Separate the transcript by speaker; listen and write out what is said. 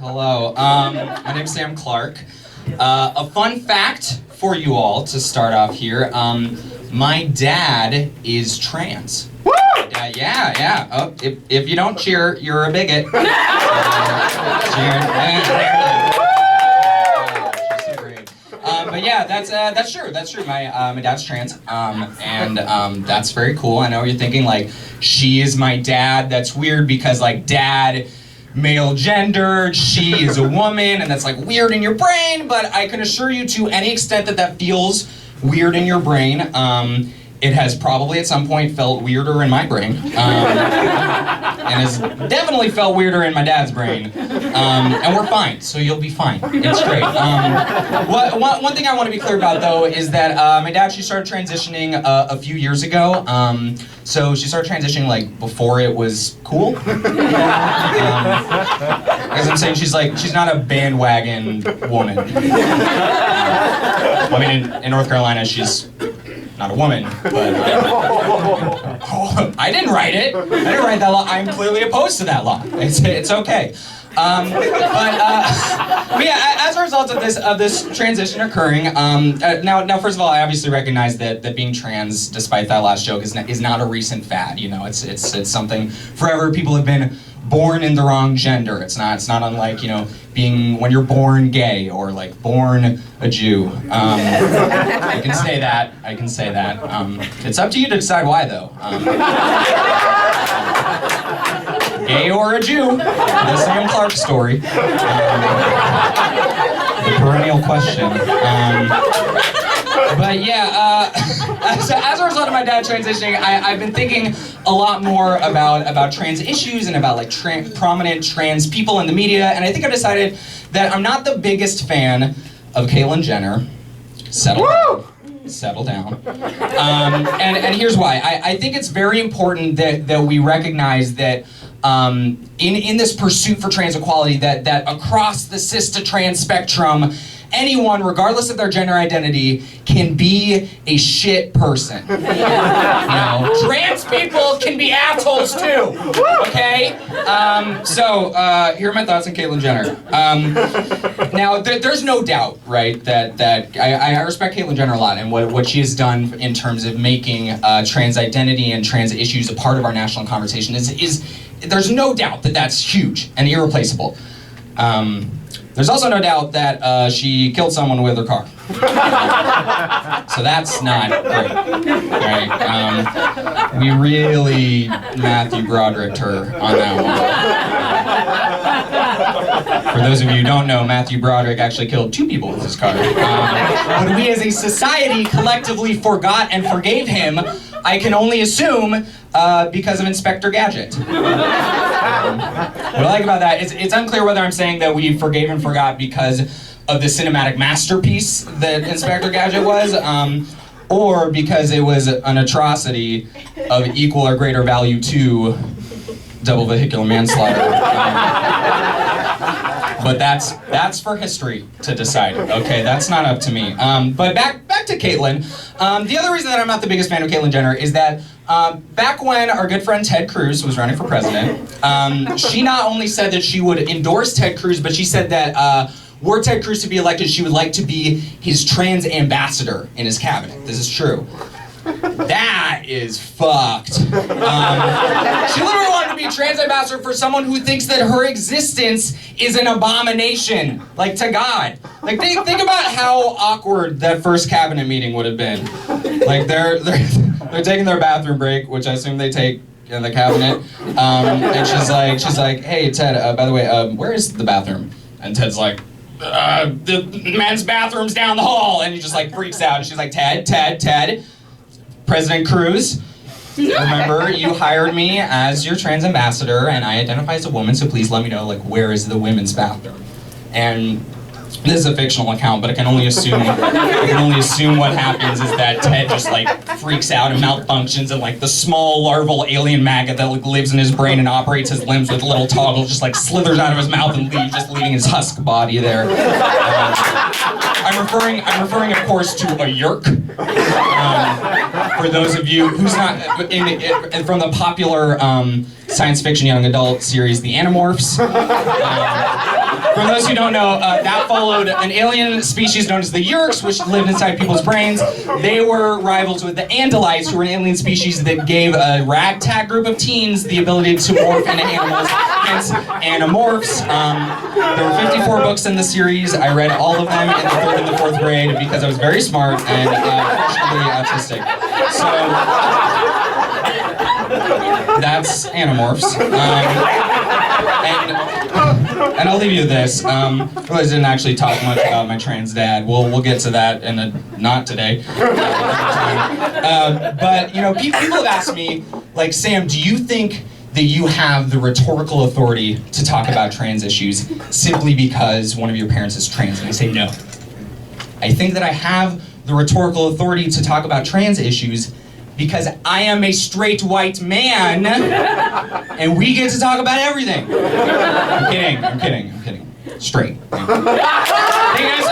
Speaker 1: Hello. My name's Sam Clark. A fun fact for you all to start off here. My dad is trans. Woo! Yeah. Oh, if you don't cheer, you're a bigot. Cheer. She's so great. But yeah, that's true. That's true. My dad's trans, and that's very cool. I know what you're thinking, like, she is my dad. That's weird because, like, dad, male gendered, she is a woman, and that's like weird in your brain. But I can assure you, to any extent that feels weird in your brain, it has probably at some point felt weirder in my brain, and has definitely felt weirder in my dad's brain, and we're fine, so you'll be fine. It's great. One thing I want to be clear about, though, is that my dad, she started transitioning a few years ago, so she started transitioning like before it was cool. As I'm saying, she's not a bandwagon woman. I mean, in North Carolina, she's not a woman, but I didn't write it. I didn't write that law. I'm clearly opposed to that law. It's okay. But yeah, as a result of this transition occurring, now first of all, I obviously recognize that being trans, despite that last joke, is not a recent fad. You know, it's something forever. People have been born in the wrong gender. It's not unlike, you know, being when you're born gay or like born a Jew. I can say that. It's up to you to decide why, though. Gay or a Jew? The Sam Clark story. The perennial question. But yeah, as a result of my dad transitioning, I've been thinking a lot more about trans issues and about like prominent trans people in the media, and I think I've decided that I'm not the biggest fan of Caitlyn Jenner. Settle down. And here's why. I think it's very important that we recognize that in this pursuit for trans equality, that across the cis to trans spectrum, anyone, regardless of their gender identity, can be a shit person. You know, trans people can be assholes too. Okay? So here are my thoughts on Caitlyn Jenner. Now, there's no doubt, right, that I respect Caitlyn Jenner a lot, and what she has done in terms of making trans identity and trans issues a part of our national conversation is there's no doubt that that's huge and irreplaceable. There's also no doubt that she killed someone with her car. So that's not great, right? We really Matthew Broderick'd her on that one. For those of you who don't know, Matthew Broderick actually killed 2 people with his car. But we as a society collectively forgot and forgave him, I can only assume, because of Inspector Gadget. What I like about that is it's unclear whether I'm saying that we forgave and forgot because of the cinematic masterpiece that Inspector Gadget was, or because it was an atrocity of equal or greater value to double vehicular manslaughter. But that's for history to decide. Okay, that's not up to me. But back to Caitlyn. The other reason that I'm not the biggest fan of Caitlyn Jenner is that back when our good friend Ted Cruz was running for president, she not only said that she would endorse Ted Cruz, but she said that were Ted Cruz to be elected, she would like to be his trans ambassador in his cabinet. This is true. That is fucked. She literally wanted to be a trans ambassador for someone who thinks that her existence is an abomination, like to God. Like think about how awkward that first cabinet meeting would have been. Like they're taking their bathroom break, which I assume they take in the cabinet. And she's like, hey Ted, by the way, where is the bathroom? And Ted's like, the men's bathroom's down the hall, and he just like freaks out. And she's like, Ted. President Cruz, remember you hired me as your trans ambassador, and I identify as a woman, so please let me know, like, where is the women's bathroom? And this is a fictional account, but I can only assume what happens is that Ted just like freaks out and malfunctions, and like the small larval alien maggot that like lives in his brain and operates his limbs with little toggles just like slithers out of his mouth and leaves, just leaving his husk body there. I'm referring, of course, to a yerk. For those of you who's not from the popular science fiction young adult series, The Animorphs. For those who don't know, that followed an alien species known as the Yeerks, which lived inside people's brains. They were rivals with the Andalites, who were an alien species that gave a ragtag group of teens the ability to morph into animals, hence Animorphs. There were 54 books in the series. I read all of them in the 3rd and the 4th grade because I was very smart and unfortunately autistic. So that's Animorphs. And I'll leave you with this. I didn't actually talk much about my trans dad. We'll get to that in not today. But you know, people have asked me, like, Sam, do you think that you have the rhetorical authority to talk about trans issues simply because one of your parents is trans? And I say no. I think that I have the rhetorical authority to talk about trans issues because I am a straight white man and we get to talk about everything. I'm kidding. Straight. Thank you guys.